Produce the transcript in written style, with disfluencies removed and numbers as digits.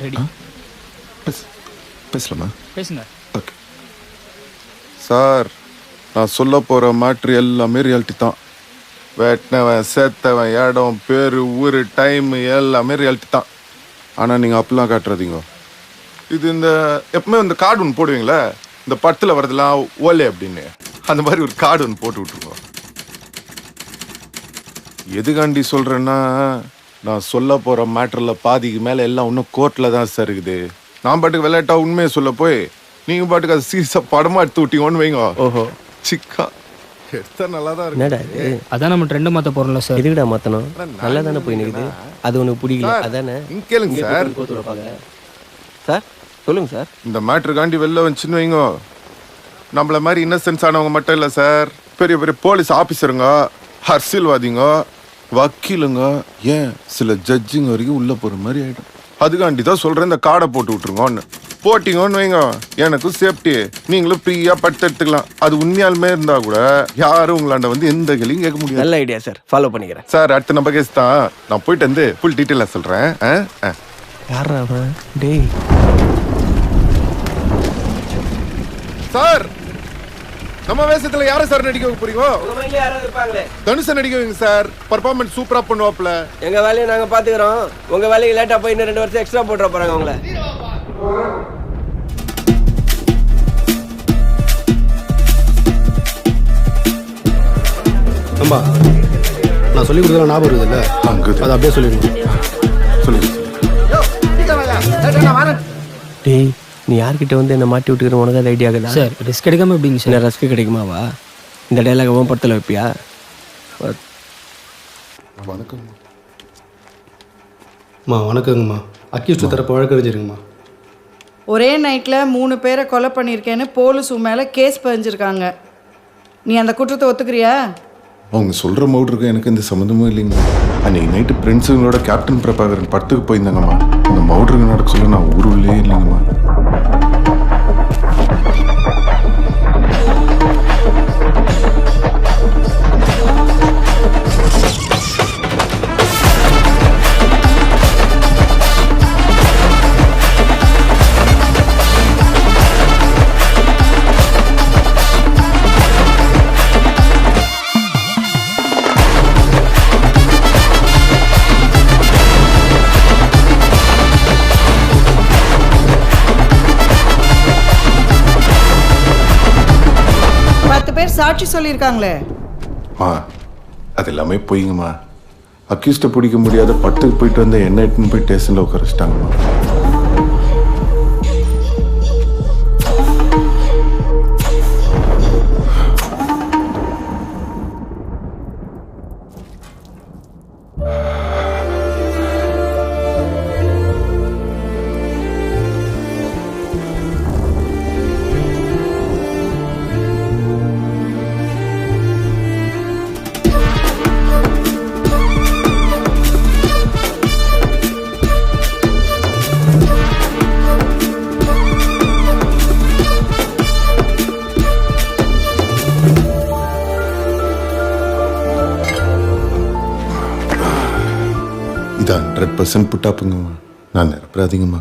Ready. பேசலாமா? பேசுங்க. Okay sir, நான் சொல்ல போகிற மேட்ரு எல்லாமே ரியாலிட்டி தான். வெட்டினவன் சேர்த்தவன் இடம் பேர் ஊர் டைம் எல்லாமே ரியாலிட்டி தான். ஆனால் நீங்கள் அப்படிலாம் காட்டுறதீங்க. இது இந்த எப்பவுமே இந்த கார்டு ஒன்று போடுவீங்களே, இந்த படத்தில் வரதெல்லாம் ஓலே அப்படின்னு, அந்த மாதிரி ஒரு கார்டு ஒன்று போட்டு விட்ருங்க. எதுக்காண்டி சொல்கிறேன்னா, நான் சொல்ல போகிற மேட்டரில் பாதிக்கு மேலே எல்லாம் இன்னும் கோர்ட்டில் தான் சார் இருக்குது. நான் பாட்டுக்கு விளையாட்டா உண்மையை சொல்ல போய் நீங்கள் பாட்டுக்கு அது சீரியஸாக படமாக எடுத்து விட்டீங்கன்னு வைங்க. ஓஹோ, சிக்கா எடுத்தா நல்லா தான் இருக்கு. அதான் நம்ம ட்ரெண்டை மாற்ற போகிறோம்ல சார். எதுக்குடா மாற்றணும்? நல்லா தானே போய் நிற்குது. அது உனக்கு பிடிக்கல அதானே? இங்க கேளுங்க சார். சார் சொல்லுங்க சார். இந்த மேட்ருக்காண்டி வெளில வந்துச்சுன்னு வைங்க, நம்மள மாதிரி இன்னசென்ஸ் ஆனவங்க மட்டும் இல்லை சார், பெரிய பெரிய போலீஸ் ஆஃபீஸருங்க, அரசியல்வாதிங்க, வக்கீலுங்க, ஏன் சில ஜட்ஜுங்க வரைக்கும் உள்ள போற மாதிரி ஆயிடும். அதுக்காண்டி தான் சொல்றேன், இந்த கார்டை போட்டு விட்டுருங்கன்னு. போட்டிங்கன்னு வைங்க, எனக்கும் சேஃப்டி, நீங்களும் ஃப்ரீயா பட்டு எடுத்துக்கலாம். அது உண்மையாலுமே இருந்தா கூட யாரும் உங்களாண்ட வந்து எந்த கேள்வியும் கேட்க முடியாது. நல்ல ஐடியா சார், ஃபாலோ பண்ணிக்கிறேன் சார். அடுத்த நம்ம கேஸ் தான், நான் போயிட்டு வந்து ஃபுல் டீட்டெயிலாக சொல்றேன். யாரா அவன்? டேய் சார், நம்ம வேஷத்துல யாரை சார் நடிக்க வைக்க போறீங்க? தனுஷ நடிக்க வைங்க சார், பர்ஃபார்மன்ஸ் சூப்பரா பண்ணுவாப்ல. எங்க வேலையை நாங்க பாத்துக்கிறோம், உங்க வேலைக்கு லேட்டா போய் இன்னும் 2 வருஷம் எக்ஸ்ட்ரா போட்டுற போறாங்க உங்களை. அம்மா, நான் சொல்லி கொடுத்தா ஞாபகம் இருக்குதுல்ல, அது அப்படியே சொல்லிடுங்க. சொல்லுங்க. டேய், நீ யார்கிட்ட வந்து என்ன மாட்டி விட்டுக்கிற? உனக்கு அது ஐடியா இருக்குதா? சார் ரிஸ்க் எடுக்காமல் எப்படிங்க சார்? ரஸ்க்கு கிடைக்குமாவா? இந்த டைலாக் அவன் படத்தில் வைப்பியா? வணக்கம். அம்மா வணக்கங்கம்மா. அக்யூஸ்ட் தரப்பு வழக்கறிஞருங்கம்மா. ஒரே நைட்டில் 3 பேரை கொலை பண்ணியிருக்கேன்னு போலீஸ் மேலே கேஸ் பதிஞ்சிருக்காங்க. நீ அந்த குற்றத்தை ஒத்துக்கிறியா? அவங்க சொல்ற மவுட்ருக்கு எனக்கு எந்த சம்மந்தமும் இல்லைங்க. அன்னைக்கு நைட்டு ஃப்ரெண்ட்ஸுங்களோட கேப்டன் பிரபாகரன் படத்துக்கு போயிருந்தாங்கம்மா. அந்த மவுட்ருக்கு நடக்க சொல்ல நான் ஊருள்ளே இல்லைங்கம்மா. சாட்சி சொல்லியிருக்காங்களே. அது எல்லாமே போயிங்கம்மா. அக்யூஸ்ட பிடிக்க முடியாத பட்டுக்கு போயிட்டு வந்த என்ன எட்டுன்னு போய் ஸ்டேஷன்ல உட்கார வச்சிட்டாங்கம்மா. இது 100% புட்டாப்புங்கம்மா. நான் நிரப்பராதிங்கம்மா.